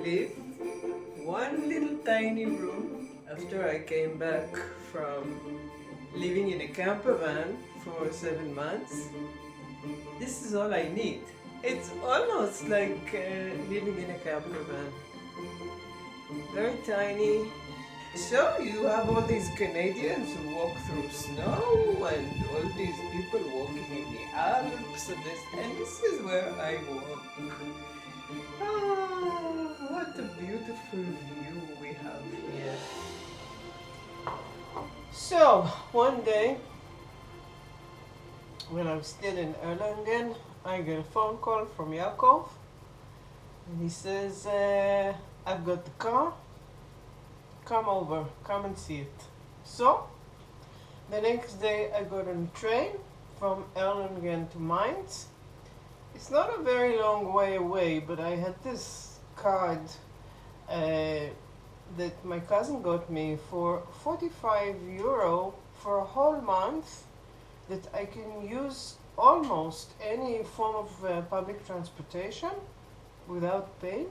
live. One little tiny room after I came back from living in a camper van for 7 months. This is all I need. It's almost like living in a camper van. Very tiny. So you have all these Canadians who walk through snow and all these people walking in the Alps and this is where I walk. Ah, what a beautiful view we have here. So one day when I'm still in Erlangen, I get a phone call from Yaakov and he says, I've got the car, come over, come and see it. So the next day I got on a train from Erlangen to Mainz. It's not a very long way away, but I had this card that my cousin got me for 45 euro for a whole month that I can use almost any form of public transportation without paying.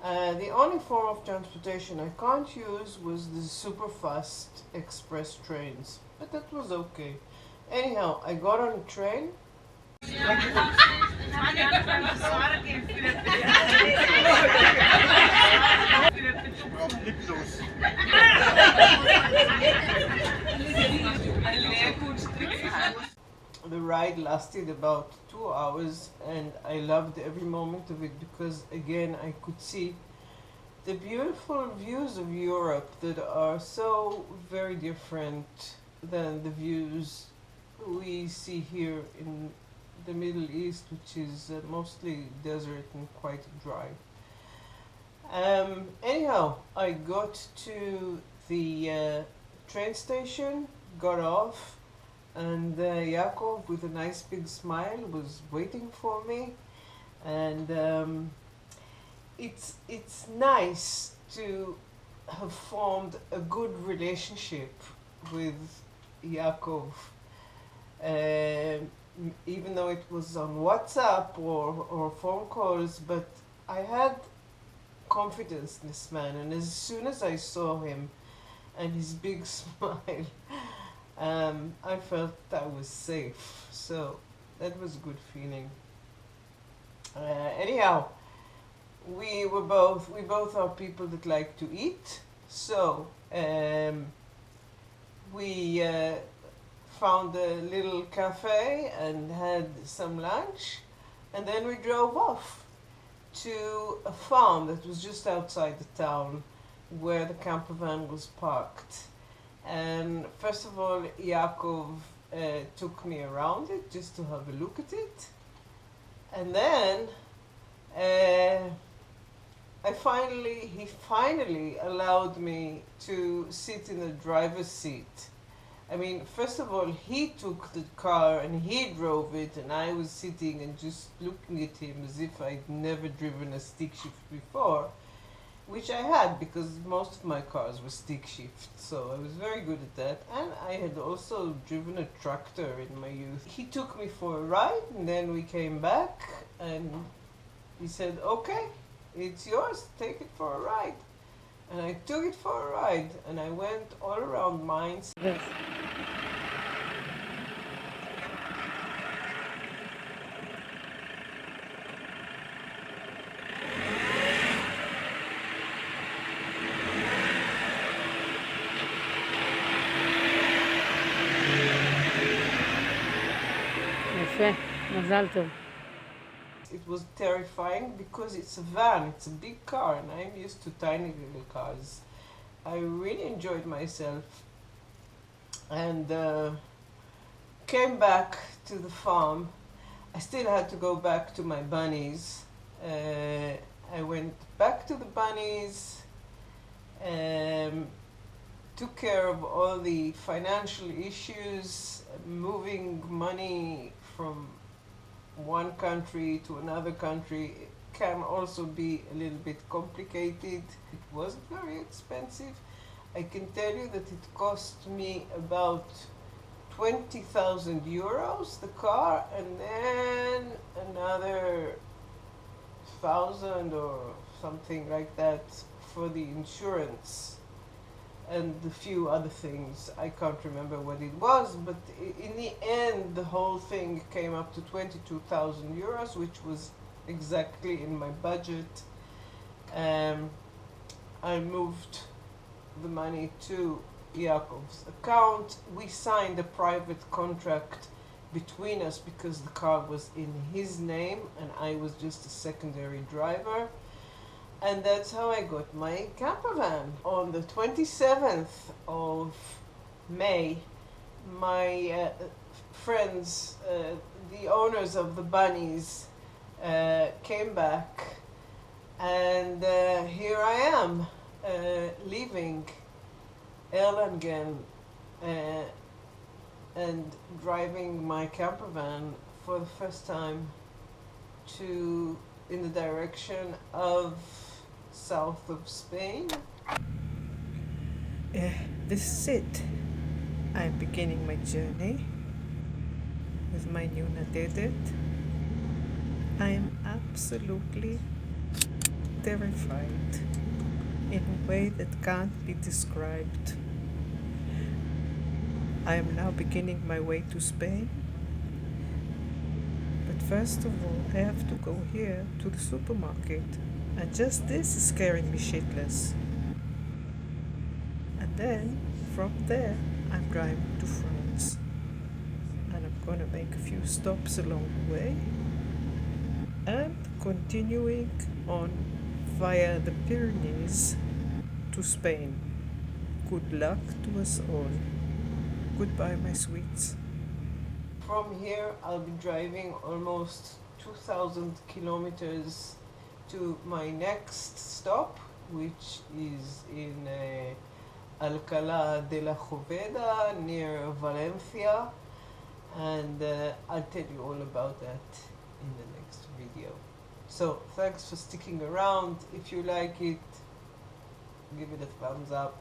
The only form of transportation I can't use was the super fast express trains, but that was okay. Anyhow, I got on a train. The ride lasted about 2 hours and I loved every moment of it because again I could see the beautiful views of Europe that are so very different than the views we see here in the Middle East, which is mostly desert and quite dry. Anyhow, I got to the train station, got off, and Yaakov, with a nice big smile, was waiting for me. And it's nice to have formed a good relationship with Yaakov. Even though it was on WhatsApp or phone calls, but I had confidence in this man, and as soon as I saw him and his big smile, I felt I was safe. So that was a good feeling. Anyhow, we both are people that like to eat, so we found a little cafe and had some lunch, and then we drove off to a farm that was just outside the town where the camper van was parked. And first of all, Yaakov took me around it just to have a look at it, and then he finally allowed me to sit in the driver's seat. I mean, first of all, he took the car and he drove it, and I was sitting and just looking at him as if I'd never driven a stick shift before, which I had because most of my cars were stick shift, so I was very good at that. And I had also driven a tractor in my youth. He took me for a ride, and then we came back, and he said, okay, it's yours, take it for a ride. And I took it for a ride, and I went all around Mainz. Yes. יפה, מזל טוב. It was terrifying because it's a van, it's a big car, and I'm used to tiny little cars. I really enjoyed myself, and came back to the farm. I still had to go back to my bunnies. I went back to the bunnies, took care of all the financial issues, moving money from one country to another country can also be a little bit complicated. It wasn't very expensive. I can tell you that it cost me about 20,000 euros, the car, and then another 2,000 or something like that for the insurance and a few other things. I can't remember what it was, but in the end, the whole thing came up to 22,000 euros, which was exactly in my budget. I moved the money to Yaakov's account. We signed a private contract between us because the car was in his name and I was just a secondary driver. And that's how I got my camper van. On the 27th of May, my friends, the owners of the bunnies, came back, and here I am, leaving Erlangen and driving my camper van for the first time in the direction of south of Spain. This is it. I'm beginning my journey with my new Nadedet. I am absolutely terrified in a way that can't be described. I am now beginning my way to Spain. But first of all, I have to go here to the supermarket. And just this is scaring me shitless. And then, from there, I'm driving to France. And I'm gonna make a few stops along the way. And continuing on via the Pyrenees to Spain. Good luck to us all. Goodbye, my sweets. From here, I'll be driving almost 2,000 kilometers to my next stop, which is in Alcalá de la Joveda near Valencia, and I'll tell you all about that in the next video. So thanks for sticking around. If you like it, give it a thumbs up,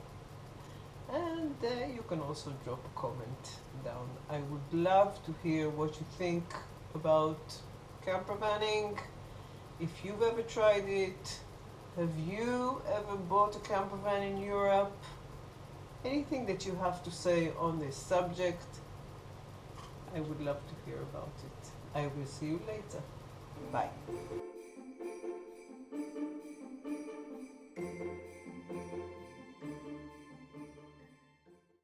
and you can also drop a comment down. I would love to hear what you think about camper vanning. If you've ever tried it, have you ever bought a camper van in Europe? Anything that you have to say on this subject, I would love to hear about it. I will see you later. Bye.